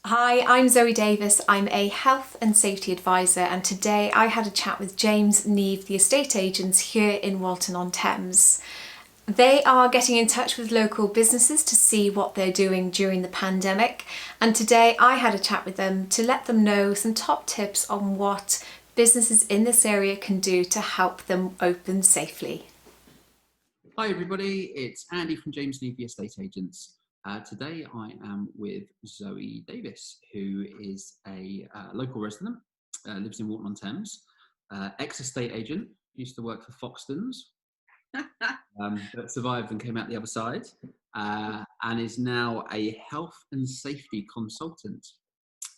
Hi, I'm Zoe Davis. I'm a health and safety advisor, and today I had a chat with James Neave, the estate agents here in Walton-on-Thames. They are getting in touch with local businesses to see what they're doing during the pandemic, and today I had a chat with them to let them know some top tips on what businesses in this area can do to help them open safely. Hi everybody, it's Andy from James Neave Estate Agents. Today I am with Zoe Davis, who is a local resident, lives in Walton-on-Thames, ex-estate agent, used to work for Foxtons, but survived and came out the other side, and is now a health and safety consultant.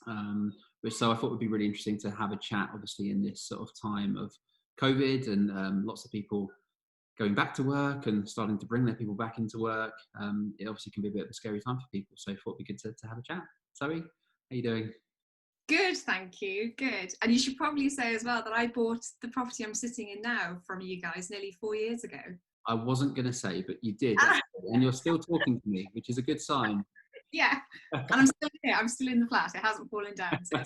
So I thought it would be really interesting to have a chat, obviously, in this sort of time of COVID and lots of people going back to work and starting to bring their people back into work. It obviously can be a bit of a scary time for people. So I thought it'd be good to have a chat. Zoe, how you doing? Good, thank you. Good. And you should probably say as well that I bought the property I'm sitting in now from you guys nearly 4 years ago. I wasn't going to say, but you did. And you're still talking to me, which is a good sign. Yeah. And I'm still here. I'm still in the flat. It hasn't fallen down. So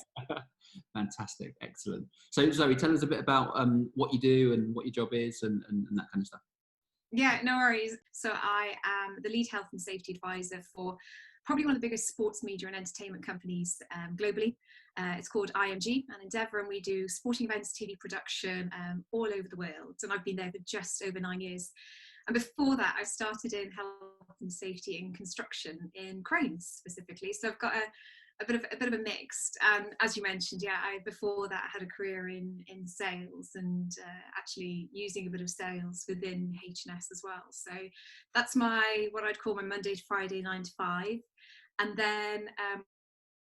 Fantastic. Excellent. So Zoe, tell us a bit about what you do and what your job is and that kind of stuff. yeah, no worries. So I am the lead health and safety advisor for probably one of the biggest sports media and entertainment companies globally. It's called IMG and Endeavour, and we do sporting events, TV production all over the world. And I've been there for just over 9 years. And before that, I started in health and safety in construction, in cranes specifically. So I've got a bit of a mixed. And as you mentioned, yeah, I before that had a career in sales and actually using a bit of sales within H&S as well. So that's my what I'd call my Monday to Friday 9 to 5. And then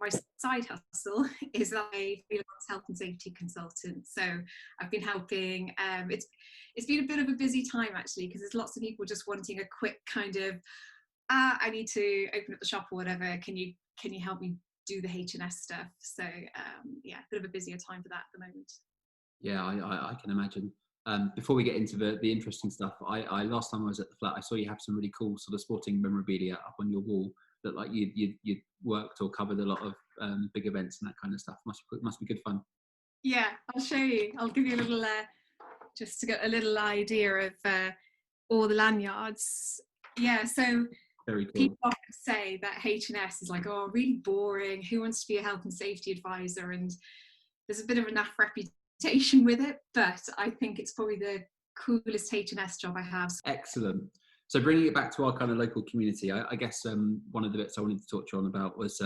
my side hustle is a freelance health and safety consultant. So I've been helping. It's been a bit of a busy time actually, because there's lots of people just wanting a quick kind of I need to open up the shop or whatever. Can you help me do the H&S stuff? So yeah, a bit of a busier time for that at the moment. Yeah, I can imagine. Before we get into the interesting stuff, I last time I was at the flat, I saw you have some really cool sort of sporting memorabilia up on your wall that like you worked or covered a lot of big events and that kind of stuff. Must be good fun. Yeah, I'll show you. I'll give you a little just to get a little idea of all the lanyards. Yeah, so Very cool. people often say that H&S is like, oh, really boring. Who wants to be a health and safety advisor? And there's a bit of a naff reputation with it, but I think it's probably the coolest H&S job I have. Excellent. So bringing it back to our kind of local community, I guess one of the bits I wanted to talk to you on about was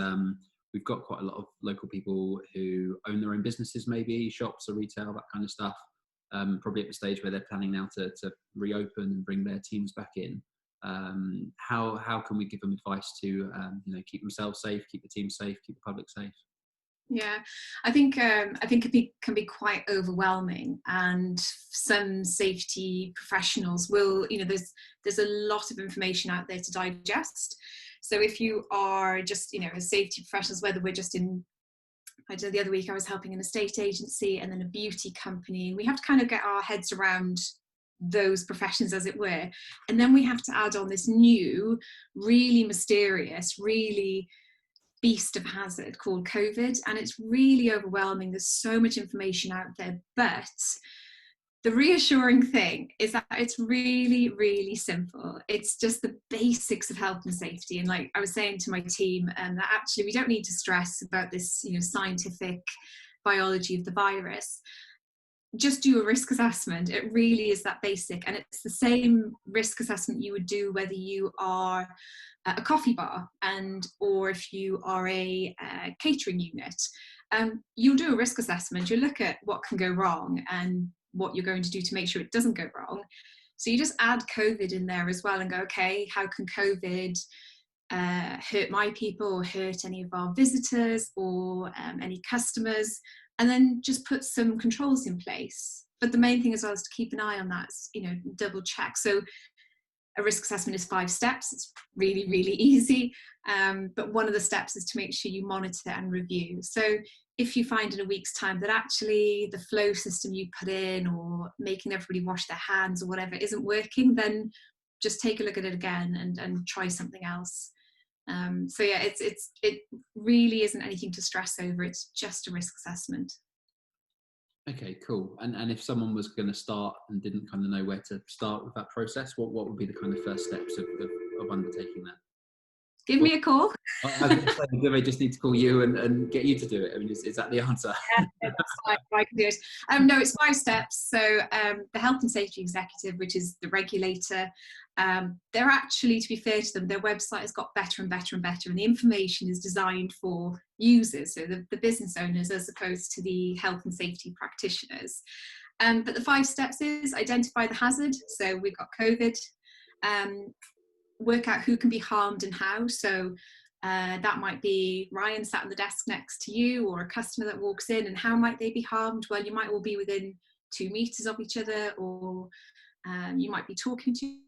we've got quite a lot of local people who own their own businesses, maybe shops or retail, that kind of stuff. Probably at the stage where they're planning now to reopen and bring their teams back in. How can we give them advice to keep themselves safe, keep the team safe, keep the public safe? Yeah, I think it can be quite overwhelming, and some safety professionals will, there's a lot of information out there to digest. So if you are just, as safety professionals, whether we're just in, I did the other week, I was helping an estate agency and then a beauty company, and we have to kind of get our heads around those professions, as it were, and then we have to add on this new, really mysterious, really beast of hazard called COVID, and it's really overwhelming. There's so much information out there, but the reassuring thing is that it's really, really simple. It's just the basics of health and safety. And like I was saying to my team, that actually we don't need to stress about this, scientific biology of the virus. Just do a risk assessment. It really is that basic, and it's the same risk assessment you would do whether you are a coffee bar or if you are a catering unit. You'll do a risk assessment. You'll look at what can go wrong and what you're going to do to make sure it doesn't go wrong. So you just add COVID in there as well and go, okay, how can COVID hurt my people or hurt any of our visitors or any customers? And then just put some controls in place. But the main thing as well is to keep an eye on that, double check. So a risk assessment is 5 steps. It's really, really easy. But one of the steps is to make sure you monitor and review. So if you find in a week's time that actually the flow system you put in or making everybody wash their hands or whatever isn't working, then just take a look at it again and try something else. So yeah, it really isn't anything to stress over. It's just a risk assessment. Okay, cool. And if someone was going to start and didn't kind of know where to start with that process, what would be the kind of first steps of undertaking that? Give Well, me a call. I was going to say, do they just need to call you and get you to do it? I mean, is that the answer? Yeah, that's fine. I can do it. No, it's 5 steps. So the Health and Safety Executive, which is the regulator, they're actually, to be fair to them, their website has got better and better and better, and the information is designed for users, so the business owners, as opposed to the health and safety practitioners. But the 5 steps is identify the hazard. So we've got COVID. Work out who can be harmed and how. So that might be Ryan sat on the desk next to you, or a customer that walks in, and how might they be harmed? Well, you might all be within 2 meters of each other, or you might be talking too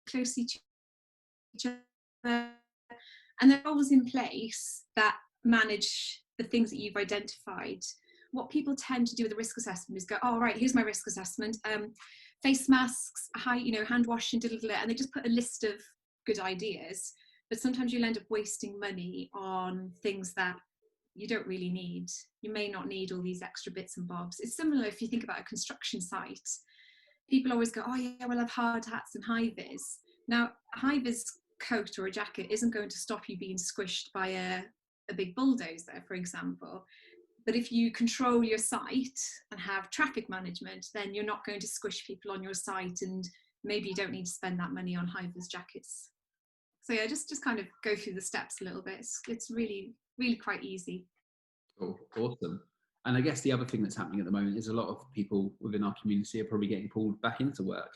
closely to each other. And there are rules in place that manage the things that you've identified. What people tend to do with the risk assessment is go, oh, right, here's my risk assessment. Face masks, hand washing, and they just put a list of good ideas. But sometimes you'll end up wasting money on things that you don't really need. You may not need all these extra bits and bobs. It's similar if you think about a construction site. People always go, oh yeah, we'll have hard hats and high-vis. Now, a high-vis coat or a jacket isn't going to stop you being squished by a big bulldozer, for example. But if you control your site and have traffic management, then you're not going to squish people on your site, and maybe you don't need to spend that money on high-vis jackets. So yeah, just kind of go through the steps a little bit. It's really, really quite easy. Cool, awesome. And I guess the other thing that's happening at the moment is a lot of people within our community are probably getting pulled back into work.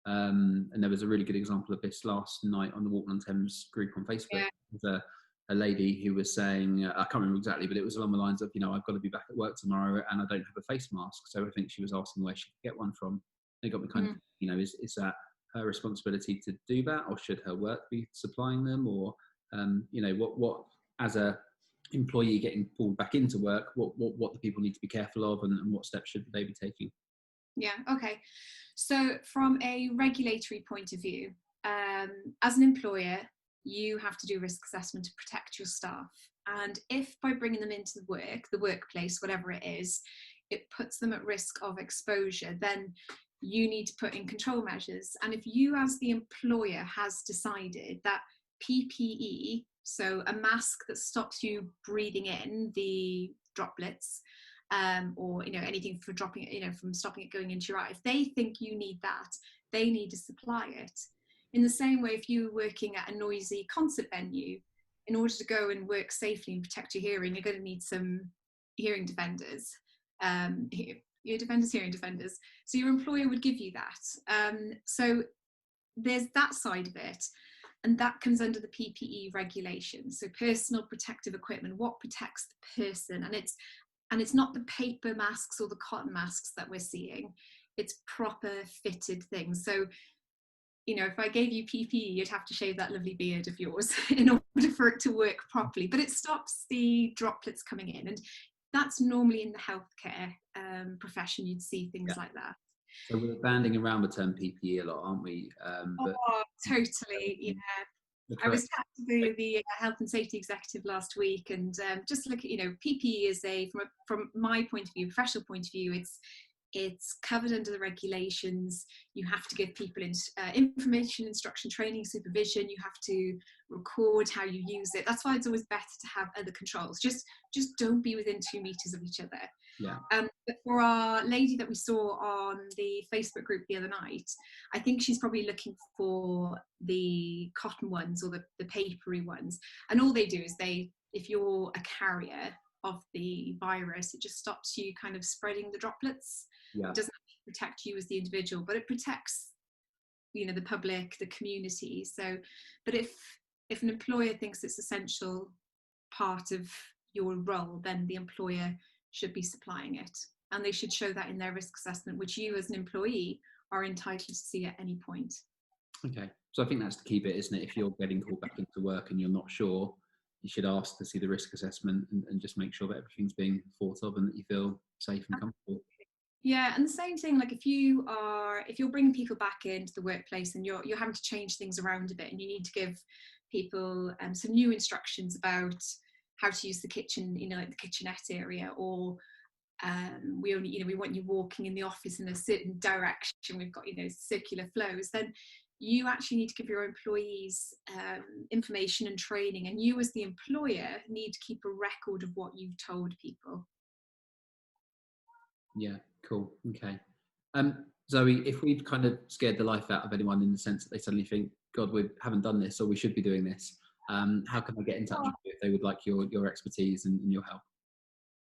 And there was a really good example of this last night on the Walton on Thames group on Facebook. Yeah. There's a lady who was saying, I can't remember exactly, but it was along the lines of, I've got to be back at work tomorrow and I don't have a face mask. So I think she was asking where she could get one from. They got me kind of, is that her responsibility to do that, or should her work be supplying them, or what as a employee getting pulled back into work, what do people need to be careful of, and what steps should they be taking? Yeah, okay. So from a regulatory point of view, as an employer, you have to do risk assessment to protect your staff. And if by bringing them into the workplace, whatever it is, it puts them at risk of exposure, then you need to put in control measures. And if you as the employer has decided that PPE, so a mask that stops you breathing in the droplets, or anything for dropping it, from stopping it going into your eye, if they think you need that, they need to supply it. In the same way, if you're working at a noisy concert venue, in order to go and work safely and protect your hearing, you're going to need some hearing defenders. Hearing defenders. So your employer would give you that. So there's that side of it, and that comes under the PPE regulations. So personal protective equipment, what protects the person, and it's not the paper masks or the cotton masks that we're seeing. It's proper fitted things. So if I gave you PPE, you'd have to shave that lovely beard of yours in order for it to work properly. But it stops the droplets coming in, and that's normally in the healthcare profession. You'd see things like that. So we're banding around the term PPE a lot, aren't we? Totally. Yeah. I was chatting to the health and safety executive last week, and just look at PPE is from my point of view, professional point of view, it's covered under the regulations. You have to give people information, instruction, training, supervision. You have to record how you use it. That's why it's always better to have other controls. Just don't be within 2 meters of each other. Yeah. But for our lady that we saw on the Facebook group the other night, I think she's probably looking for the cotton ones or the papery ones. And all they do is if you're a carrier of the virus, it just stops you kind of spreading the droplets. Yeah. It doesn't protect you as the individual, but it protects the public, the community. So, but if an employer thinks it's essential part of your role, then the employer should be supplying it, and they should show that in their risk assessment, which you as an employee are entitled to see at any point. Okay, so I think that's the key bit, isn't it? If you're getting called back into work and you're not sure, you should ask to see the risk assessment and just make sure that everything's being thought of and that you feel safe and comfortable. Yeah, and the same thing, like if you're bringing people back into the workplace and you're having to change things around a bit, and you need to give people some new instructions about how to use the kitchen, like the kitchenette area, or we want you walking in the office in a certain direction, we've got circular flows, then you actually need to give your employees information and training, and you as the employer need to keep a record of what you've told people. Yeah, cool. Okay. Zoe, if we've kind of scared the life out of anyone in the sense that they suddenly think, God, we haven't done this, or we should be doing this, how can I get in touch with you if they would like your expertise and your help?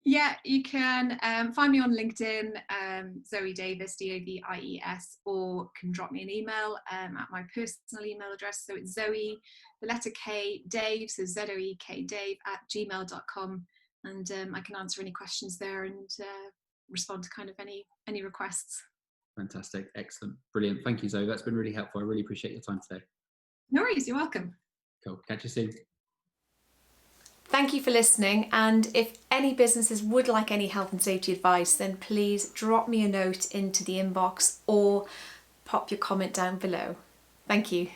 Yeah, you can find me on LinkedIn, Zoe Davies, Davies, or can drop me an email at my personal email address. So it's Zoe, the letter K, Dave, so ZOEK Dave @gmail.com, and I can answer any questions there and respond to kind of any requests. Fantastic, excellent, brilliant. Thank you, Zoe. That's been really helpful. I really appreciate your time today. No worries, you're welcome. Cool. Catch you soon. Thank you for listening, and if any businesses would like any health and safety advice, then please drop me a note into the inbox or pop your comment down below. Thank you.